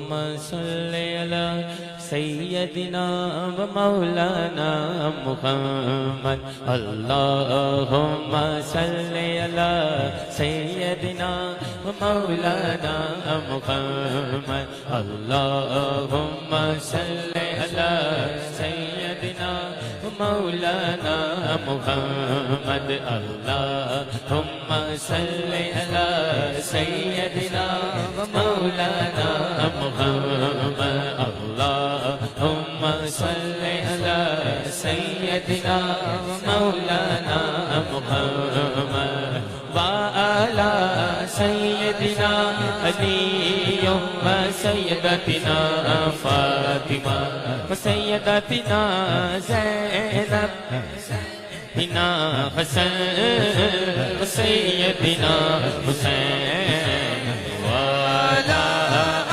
सल्लि अला सय्यदिना व मौलाना मुहम्मद। अल्लाहुम्मा सल्लि अला सय्यदिना व मौलाना मुहम्मद। अल्लाहुम्मा सल्लि अला सय्यदिना व मौलाना मुहम्मद। अल्लाहुम्मा सल्लि अला सय्यदिना व मौलाना मुहम्मद। अल्लाहुम्मा सल्लि अला सय्यदिना व मौलाना मुहम्मद व अला सय्यदिना अली व सय्यदतिना फातिमा व सय्यदतिना ज़ैनब बिना हसन व सय्यदिना हुसैन वाला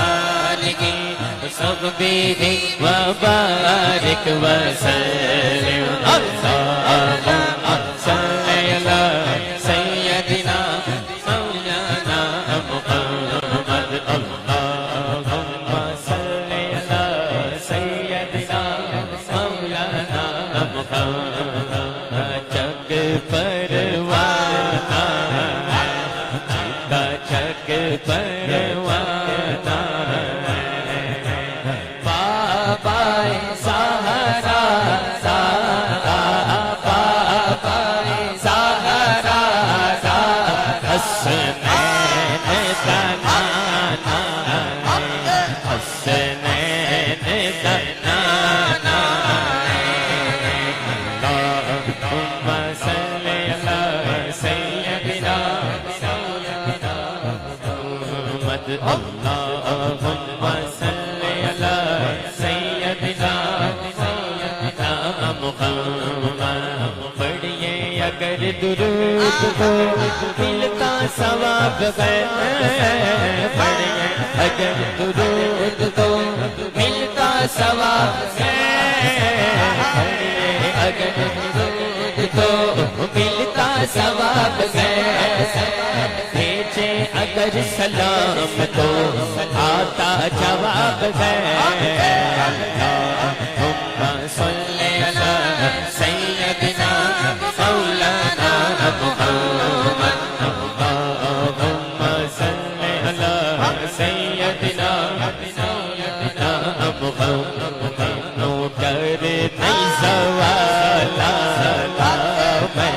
आलिही वसहबिही व बारिक वसल्लिम। अल्लाहुम्मा सल्लि अला सय्यदिना मौलाना मुहम्मद। अल्लाहुम्मा सल्लि अला सय्यदिना मौलाना मुहम्मद। जग परवाना जग परवाना बाबाए सहारा बाबाए सहारा हसनैन का नाना हसनैन का नाना। अल्लाहुम्मा सल्लि अला सय्यदिना मुहम्मद। अल्लाहुम्मा सल्लि अला सय्यदिना मुहम्मद। पढ़िए अगर दुरूद तो मिलता सवाब है। पढ़िए अगर दुरूद तो मिलता सवाब है। अगर दुरूद तो मिलता सवाब है। भेजे अगर सलाम तो आता जवाब है। अल्लाहुम्मा सल्लि अला सय्यदिना मौलाना मुहम्मद। अल्लाहुम्मा सल्लि अला सय्यदिना मुहम्मद। नो डर नहीं सवाला मैं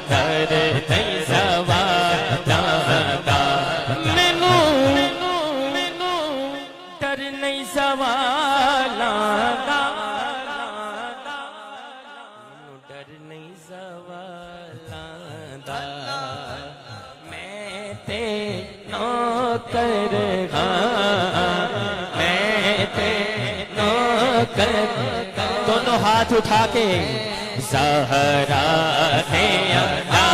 डर नहीं सवाला मैनू डर नहीं सवाला डर नहीं सवाला मैं ते नौकर मैं ते नौकर। दोनों हाथ उठा के ज़हरा दे ला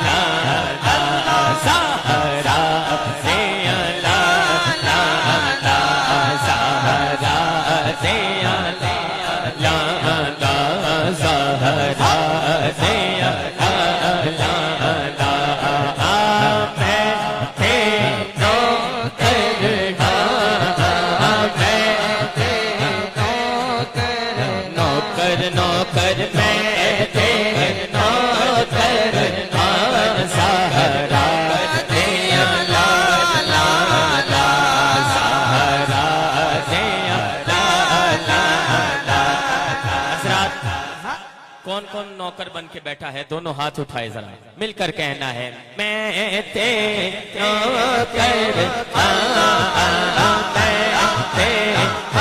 ला ला ज़हरा दे ला ला ला ज़हरा दे ला ला ला ज़हरा दे ला ला ला। मैं ते नौकर मैं ते नौकर नौकर मैं ते नौकर ज़हरा दे ला ला ला ज़हरा दे ला ला ला। हज़रात कौन कौन नौकर बन के बैठा है दोनों हाथ उठाए जरा मिलकर कहना है मैं ते नौकर मैं ते नौकर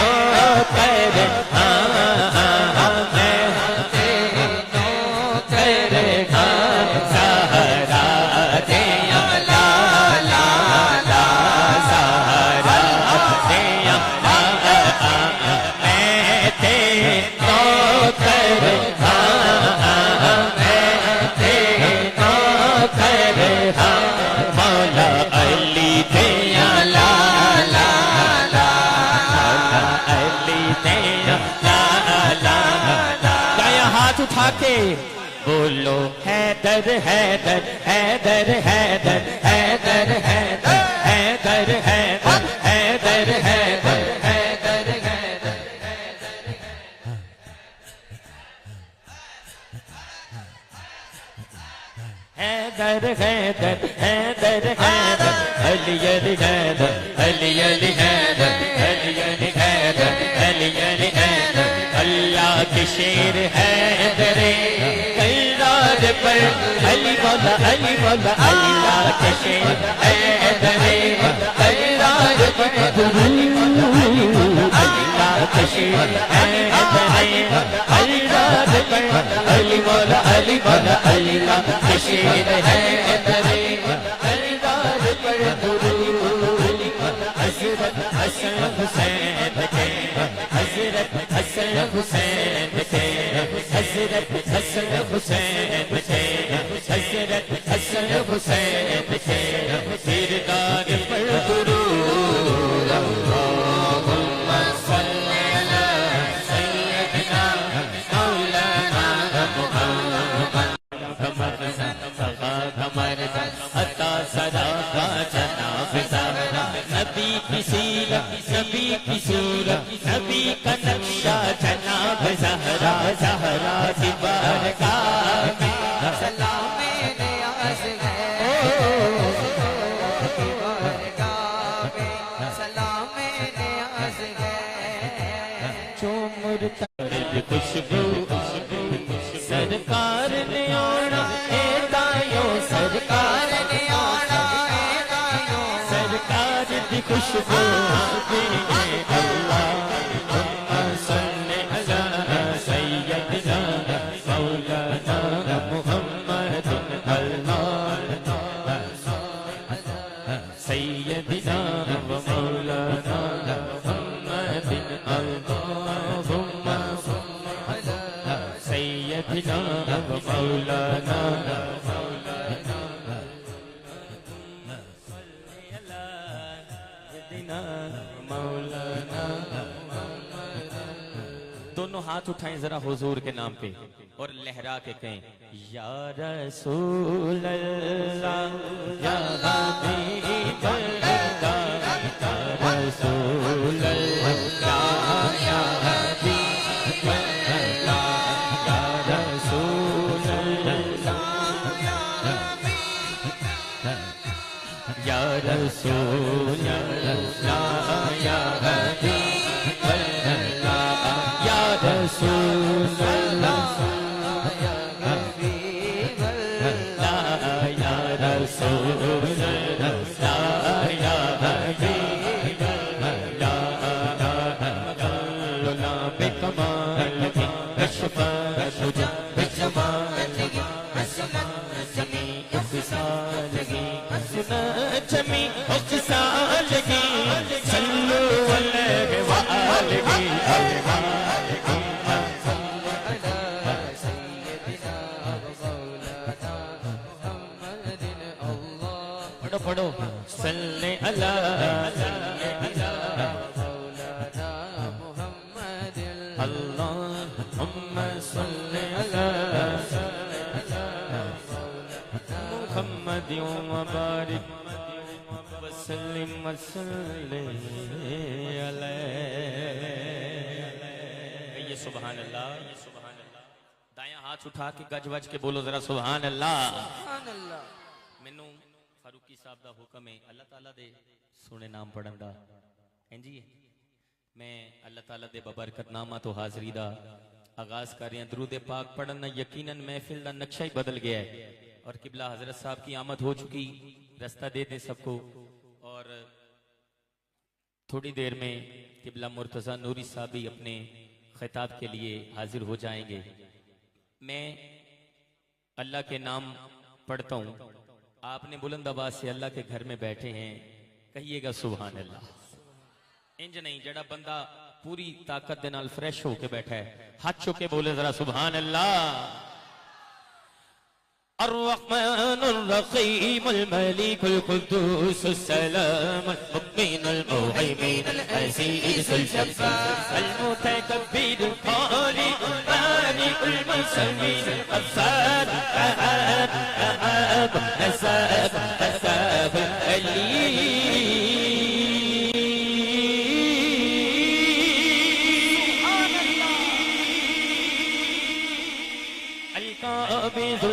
उठा के बोलो हैदर हैदर हैदर हैदर हैदर हैदर हैदर हैदर हैदर हैदर अली हैदर अली अली हैदर अली अली हैदर अल्लाह के शेर हैदर करार पर अली मौला अल्लाह के शेर हैदर करार पर अली मौला अल्लाह के शेर हैदर करार पर अली मौला अल्लाह के शेर हैदर करार पर हज़रत हसन हुसैन के हज़रत हसन हुसैन के हज़रत हसन हुसैन के हज़रत हसन हुसैन के किरदार पर दुरूद अल्लाहुम्मा सल्ली अला सय्यदिना मौलाना मुहम्मद कमर अता सदा का जनाब ज़हरा नबी की सीरत नबी की सूरत नबी का नक्शा जनाब ज़हरा ज़हरा की बारगाह में सलाम नियाज़ है की बारगाह में सलाम नियाज़ है जो मुर्तज़ खुशबू सरकार ने आना ए दायों सरकार ने आना ए दायों सरकार दी खुशबू अल्लाह सल्ले अला सय्यदिना मौलाना मुहम्मद अल्लाह सय्यदिना मौलाना मुहम्मद अल्लाहुम्मा सय्यदिना मौलाना दोनों हाथ उठाएं जरा हुजूर के नाम पे और लहरा के कहें या रसूल अल्लाह या हबीब अल्लाह या रसूल अल्लाह या हबीब अल्लाह या रसूल अल्लाह या रसूल अल्लाह या हबीब अल्लाह या रसूल अल्लाह या हबीब अल्लाह या रसूल अल्लाह या हबीब अल्लाह बेकमाल की अशफात तुझे बेजमाल की हसनत जमी इख्साल की हसनत जमी इख्साल की सल्लु अलैहि व आलिहि पढ़ो सल्ले अला मुहम्मद अल्लाहुम्मा सल्ले अला मुहम्मद व बारिक वसल्लिम वसल्ले अलैहि। ये सुभान अल्लाह दायां हाथ उठा के गज वज के बोलो जरा सुभान अल्लाह। मैनू फारूकी साहब का हुक्म है अल्लाह ताला दे सोने नाम पढ़न दा। जी मैं अल्लाह ताला दे बबरकत नामा तो हाजरी दा आगाज कर रहा। दरूद पाक पढ़ना यकीनन महफिल का नक्शा ही बदल गया है और किबला हजरत साहब की आमद हो चुकी। रास्ता दे दें सबको और थोड़ी देर में किबला मुर्तजा नूरी साहब भी अपने खिताब के लिए हाजिर हो जाएंगे। मैं अल्लाह के नाम पढ़ता हूँ, आपने बुलंद आवाज से अल्लाह के घर में बैठे हैं कहिएगा सुभान अल्लाह। इंज नहीं जड़ा बंदा पूरी ताकत दे नाल फ्रेश होके बैठा है हाथ चुके बोले जरा सुभान अल्लाह। अर्रहमानुर रहीमुल मलिकुल कुद्दूसुस सलामुल मुमिनुल मुहैमिनुल अज़ीज़ुल जब्बारुल मुतकब्बिरुल खालिकुल बारिकुल मुसव्विरुल गफ्फार अहाद अहाद असाब असाब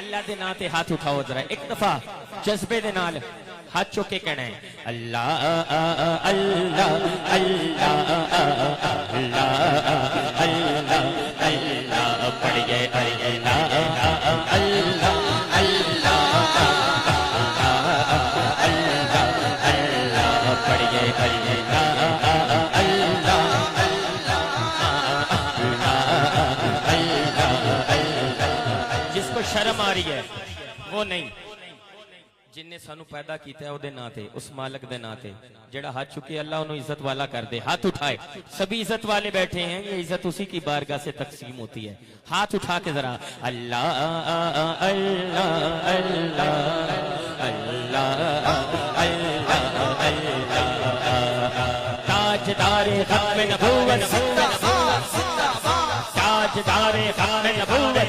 अल्लाह दे नाम ते हाथ उठाओ जरा एक दफा जज्बे दे नाल हाथ चुक के कहना है अल्लाह अल्लाह अल्लाह अल्लाह अल्लाह अल्लाह पढ़िए अल्लाह अल्लाह अल्लाह अल्लाह अल्लाह पढ़िए अल्लाह शर्म आ रही है वो नहीं जिन्ने सानू पैदा किया है उहदे नां ते उस मालिक दे नां ते जेड़ा हाथ चुके अल्लाह उन्हें इज्जत वाला कर दे हाथ उठाए सभी इज्जत वाले बैठे हैं ये इज्जत उसी की बारगाह से तकसीम होती है हाथ उठा के जरा अल्लाह अल्लाह अल्लाह अल्लाह अल्लाह ताजदारे खत्म नबूवत ताजदारे खत्म नबूवत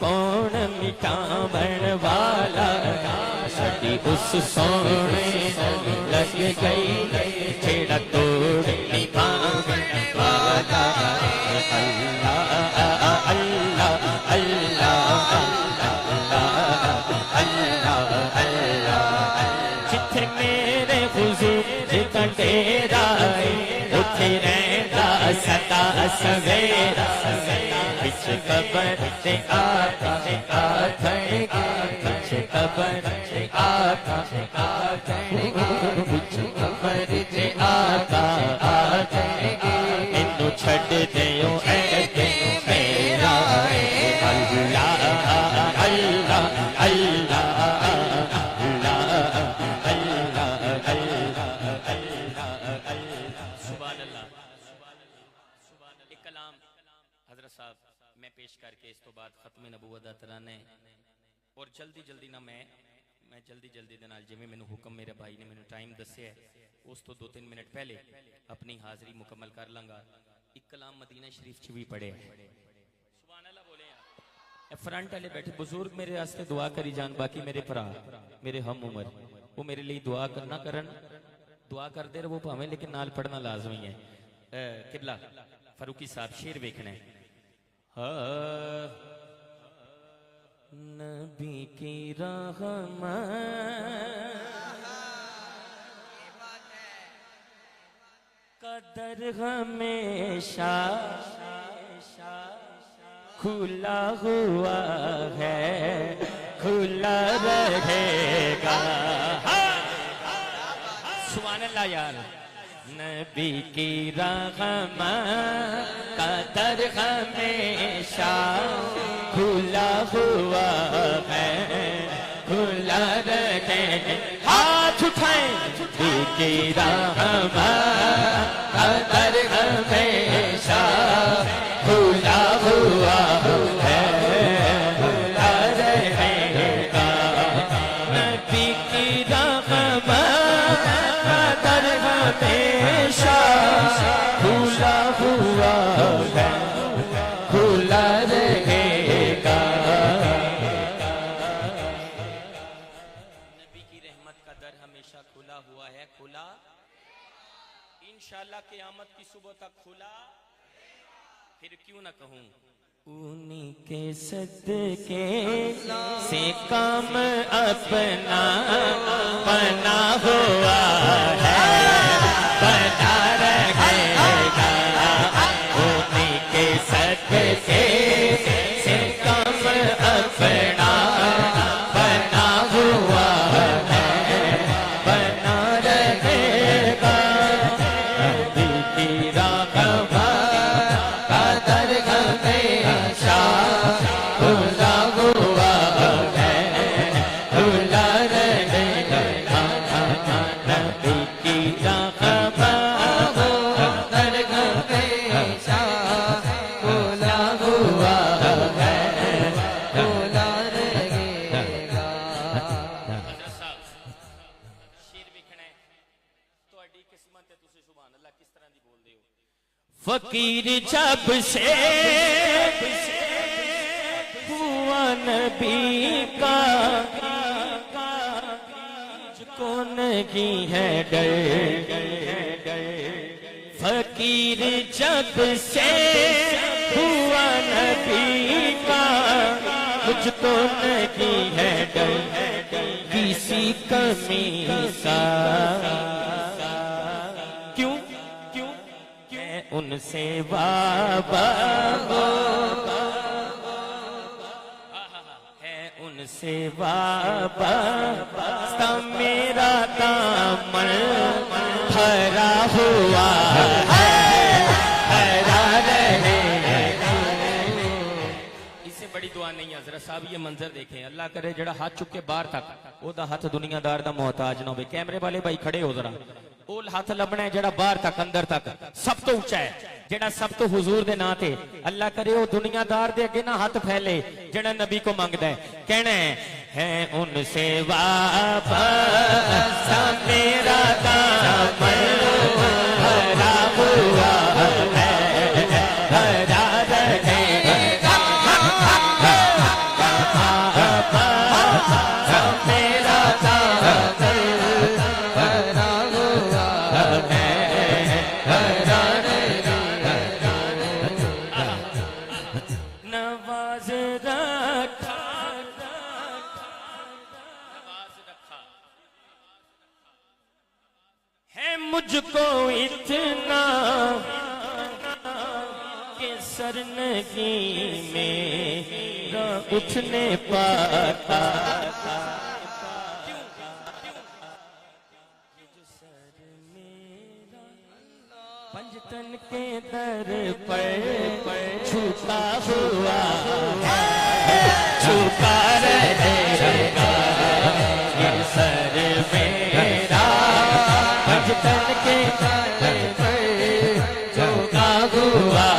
कौन मिटावन वाला सदी उस सोने लग गई छेड़ा तोड़ निभावन वाला अल्लाह अल्लाह अल्लाह अल्लाह अल्लाह जिथे मेरे हुजूर जिता तेरा उथे रहता सदा सवेरा पिछ कबर से आता पिछ कबर से आता पिछ कबर से आता इन्नू छड़ दियो ऐ मेरा अल्लाह अल्लाह अल्लाह करके इस तो बाद खत्म नबूवत दा तराना है और जल्दी जल्दी ना मैं जल्दी जल्दी दे नाल जिवें मैनू हुक्म मेरे भाई ने मैनू टाइम दस्सिया उस तो 2-3 मिनट पहले अपनी हाजिरी मुकम्मल कर लांगा एक कलाम मदीना शरीफ च भी पढ़े सुभान अल्लाह बोले यार फ्रंट वाले बैठे बुजुर्ग मेरे वास्ते दुआ करी जान बाकी मेरे भरा मेरे हम उम्र वो मेरे लिए दुआ करना करन दुआ करते रहो भावें लेकिन नाल पढ़ना लाजमी है किबला फरूकी साहब शेर वेखना है नबी की रहमत कदर हमेशा खुला हुआ है खुला रहेगा सुभान अल्लाह यार नबी की रहमत का दर हमेशा खुला हुआ है खुला रहे हाथ उठाएं नबी की रहमत का दर हमेशा खुला हुआ है खुला रहेगा नबी की रहमत का दर हमेशा खुला हुआ है खुला रहेगा नबी की रहमत का दर हमेशा खुला हुआ है खुला इंशाअल्लाह क़यामत की सुबह तक खुला फिर क्यों ना कहूं उन्हीं के सदके से काम अपना बना हुआ है बना रहेगा उन्हीं के सदके से काम फकीर जब से हुआ नबी का मुझको नहीं है डर। फकीर जब से हुआ नबी का मुझको नहीं है डर किसी कमी का। क्यों क्यों मैं उनसे बाबा है उनसे बाबा मेरा दामन भरा हुआ है भरा रहे। इससे बड़ी दुआ नहीं है हजरत साहब। ये मंजर देखें, अल्लाह करे जड़ा हाथ चुक के बाहर तक ओदा हाथ दुनियादार दा मोहताज ना हो। कैमरे वाले भाई खड़े हो जरा। ओल हाथ लबना है जड़ा बाहर तक अंदर तक सब तो ऊंचा है, जड़ा सब तो हुजूर दे नां ते। अल्लाह करे वो दुनियादार दे अगे ना हाथ फैले जड़ा नबी को मंगदा है। कहना है उनसे वापस मेरा दामन भरा हुआ है भरा रहे। मेरा दामन भरा हुआ है भरा रहे। नवाज रखा है मुझको इतना कि सर नहीं मेरा उठने पाता। पंजतन के दर पर छुपा हुआ छुपा रहेगा ये सर मेरा। पंजतन के दर पर छुपा हुआ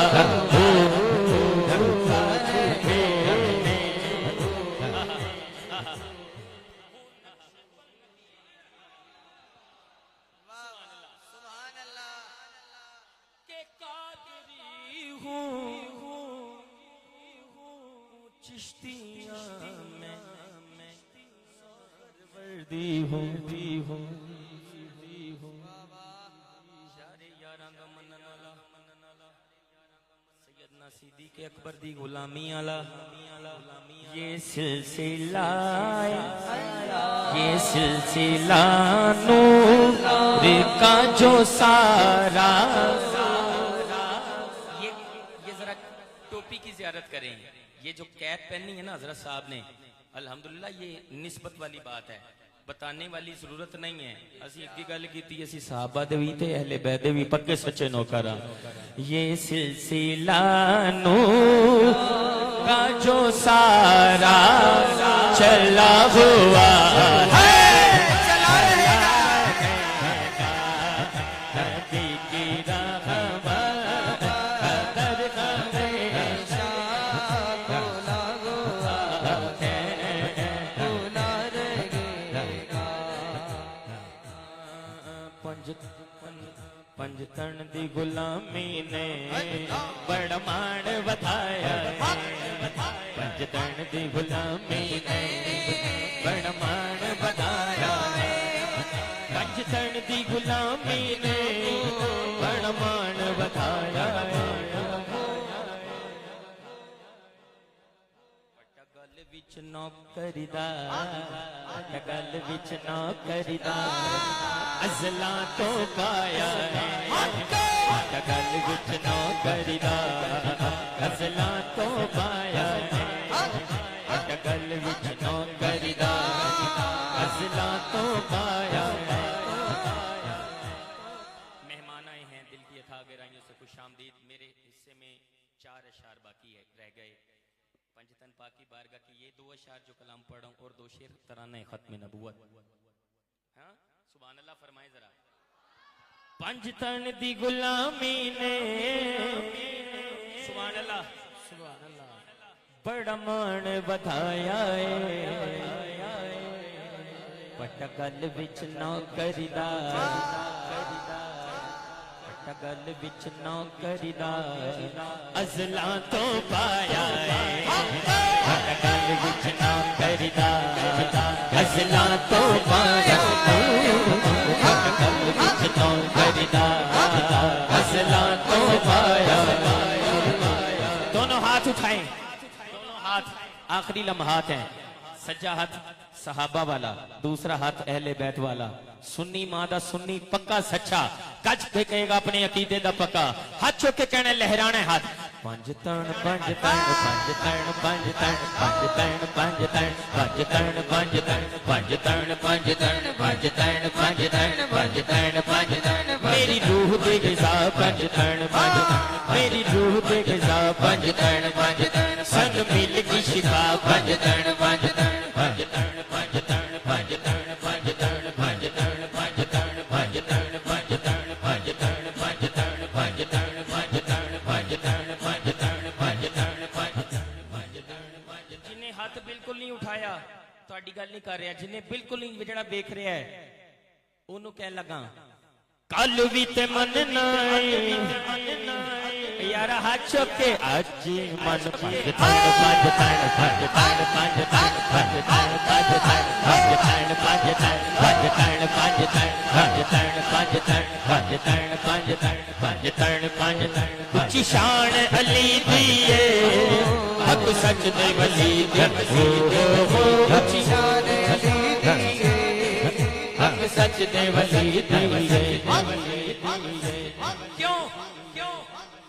चिश्तिया में वर्दी हूँ भी हूँ सैयदना सिद्दीक़ अकबर दी गुलामी आला ये सिलसिला नूर का जो सारा। ये जरा टोपी की ज़ियारत करें। ये जो कैप पहनी है ना हजरत साहब ने, अल्हम्दुलिल्लाह ये निस्बत वाली बात है, बताने वाली जरूरत नहीं है। असी एक गल की असी साहबा दे भी ते अहले बैत दे भी पक्के सच्चे नौकर। ये सिलसिला नूर का जो सारा चला हुआ है पंजतन दी गुलामी ने बड़ा मान बताया। पंजतन दी गुलामी ने बड़ा मान बताया। पंजतन दी गुलामी ने बड़ा मान बताया। गल विच नौकरीदा गल विच नौकरीदा अज़ला तो पाया है। गल विच नौकरीदा अज़ला तो पाया है। गल विच नौकरीदा अज़ला तो पाया है। मेहमान आए हैं दिल की अथाह गहराइयों से खुशामदीद। मेरे हिस्से में 4 अशार बाकी है रह गए। पंजतन पाकी बारगाह की ये 2 अशार जो कलाम पढ़ा और 2 शेर तराना खत्म नबूवत। हाँ सुभान अल्लाह फरमाए जरा। पंजतन दी गुलामी ने सुभान अल्लाह बड़ा मान बताया पटगल विच नौकरीदा गल विच नौकरीदा अज़लां तो पाया है गल विच नौकरीदा अज़लां तो पाया गल विच नौकरीदा अज़लां तो पाया। दोनों हाथ उठाएं, दोनों हाथ आखिरी लम्हात हैं। सज्जा हाथ सहाबा वाला, दूसरा हाथ अहले बैत वाला। सुन्नी मां दा सुन्नी पक्का सच्चा, कच के कहेगा अपने अकीदे दा पक्का। हाथ चुक के कहना लहराना हाथ। पंज तण पंज तण पंज तण पंज तण पंज तण पंज तण पंज तण पंज तण पंज तण पंज तण पंज तण पंज तण पंज तण पंज तण मेरी रूह दे गिज़ा पंज तण पंज मेरी रूह दे गिज़ा पंज तण पंज सन मिल की शिफा पंज तण पंज तण पंज तण पंज तण पंज तण पंज तण पंज तण पंज तण पंज तण पंज तण पंज तण पंज तण पंज तण पंज तण पंज तण पंज तण पंज तण पंज तण जिन्हें हाथ बिल्कुल नहीं उठाया ਤੁਹਾਡੀ ਗੱਲ नहीं कर रहा, जिन्हें बिल्कुल नहीं ਜਿਹੜਾ देख रहा है ਉਹਨੂੰ ਕਹਿ ਲਗਾ कल भी ते मनना यार हाथ चुक के आज मन पंज तण पंज तण पंज तण पंज तण पंज तण पंज तण पंज तण पंज तण पंज तण पंज तण पंज तण पंज तण पंज तण पंज तण पंज तण पंज तण उच्ची शान अली दी है हक सच दे वली दी उच्ची शान अली दी है हक सच दे वली दी है। क्यों क्यों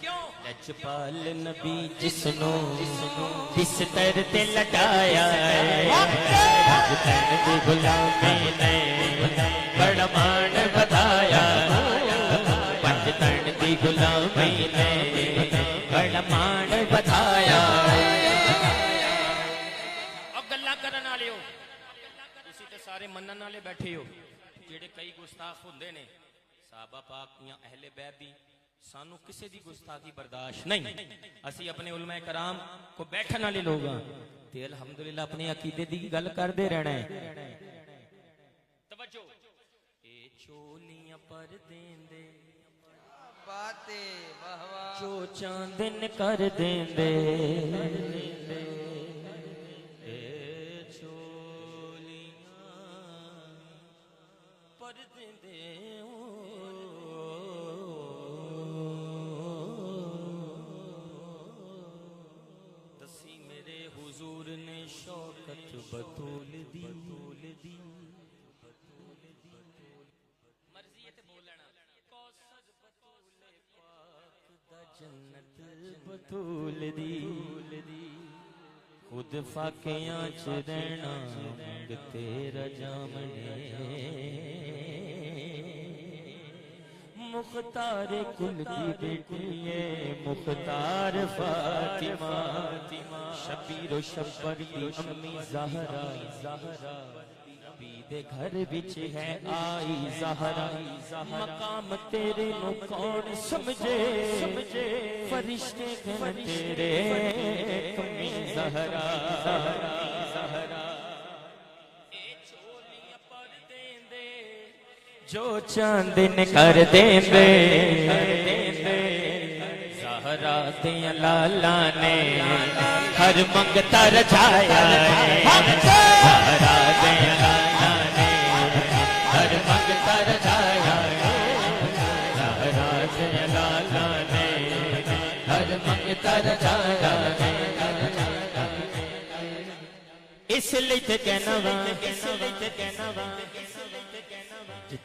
क्यों लजपाल नबी जिसनो बिस्तर ते लटाया तन दी गुलामी ने बड़ा मान बताया पंज तन दी गुलामी ने बड़ा मान बताया। अब गल्ला करन वाले हो तुसी ते सारे मनन वाले बैठे हो जेड़े कई गुस्ताख हुंदे ने साहबा पाक या अहले बैत दी सानू किसी दी गुस्ताखी बर्दाश्त नहीं। असी अपने उलमा कराम को बैठन वाले लोग हां ते अल्हम्दुलिल्लाह अपने अकीदे दी गल करदे रहना है। तवज्जो ए चोलियां पर देंदे बातें वाह वाह जो चांदन कर देंदे ए चोलियां पर देंदे हुजूर ने शौकत बतूल दी मर्जी है ते बोल लेना कौसर बतूल पाक दा जन्नत बतूल दी खुद फाकियां च रहना मंग तेरा जामने मुख्तार कुल की बेटी है मुख्तार फातिमा शबीरो शब्बर की अम्मी ज़हरा नबी दे घर विच है आई ज़हरा मकाम तेरे नु कौन समझे फरिश्ते कहन तेरे अम्मी ज़हरा जो चांदन कर देंदे ज़हरा दियां लाला ने हर मंगता रचाया ज़हरा दियां लाला ने हर मंगता रचाया ज़हरा दियां लाला ने हर मंगता रचाया। इसलिए ते कहना वा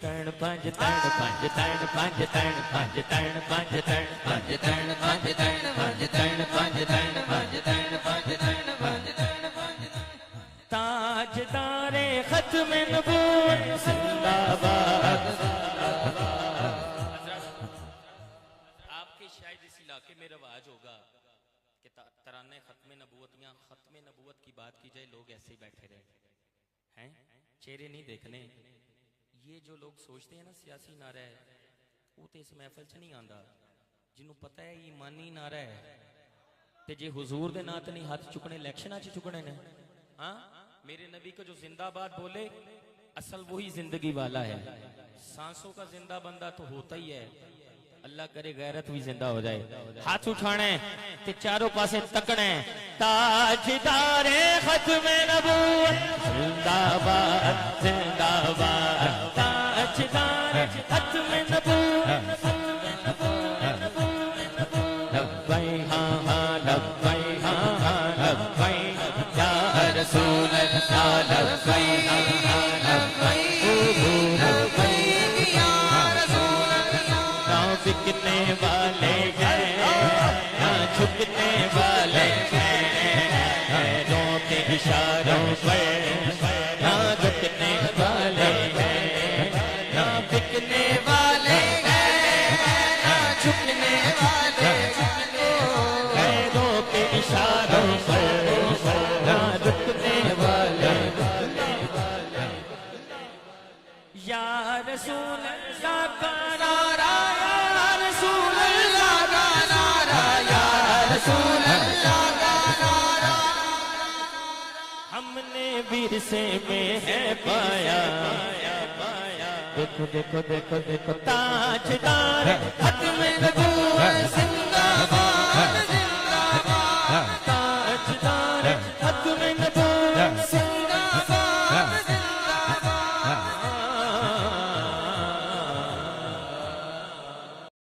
तण पंज तण पंज तण पंज तण पंज तण पंज तण पंज तण पंज तण पंज तण पंज तण पंज तण पंज तण पंज तण पंज ताजदारे खत्म नबूवत जिंदाबाद। आपके शायद इस इलाके में रवाज होगा कि तराने खत्म नबूवत या खत्म नबूवत की बात की जाए लोग ऐसे ही बैठे रहे हैं चेहरे नहीं देखने। ये जो लोग सोचते हैं ना सियासी नारा है वो तो इस महफिल च नहीं आंदा जिन्हों पता है ईमानी नारा है ते जे हुजूर दे नां ते नहीं हाथ चुकने इलेक्शन च चुकने ने। हाँ मेरे नबी को जो जिंदाबाद बोले असल वही जिंदगी वाला है। सांसों का जिंदा बंदा तो होता ही है अल्लाह करे गैरत भी जिंदा हो जाए। हाथ उठाने ते चारों पासे तकने, ताजदारे खत्मे नबूवत जिंदाबाद जिंदाबाद, ताजदारे खत्मे नबूवत लब्बैक हाँ हाँ लब्बैक हाँ हाँ लब्बैक या रसूल अल्लाह लब्बैक हाँ हाँ लब्बैक लब्बैक या रसूल अल्लाह। ना बिकने वाले हैं ना झुकने वाले हैं, पैरों के इशारों पर ना झुकने वाले हैं, ना बिकने वाले हैं ना झुकने वाले, पैरों के इशारों पर ना झुकने वाले। या रसूल अल्लाह का नारा, या रसूल अल्लाह का नारा, या रसूल अल्लाह का नारा हमने विरसे में है पाया। देखो देखो देखो देखो ताजदार खत्म नबूवत जिंदाबाद।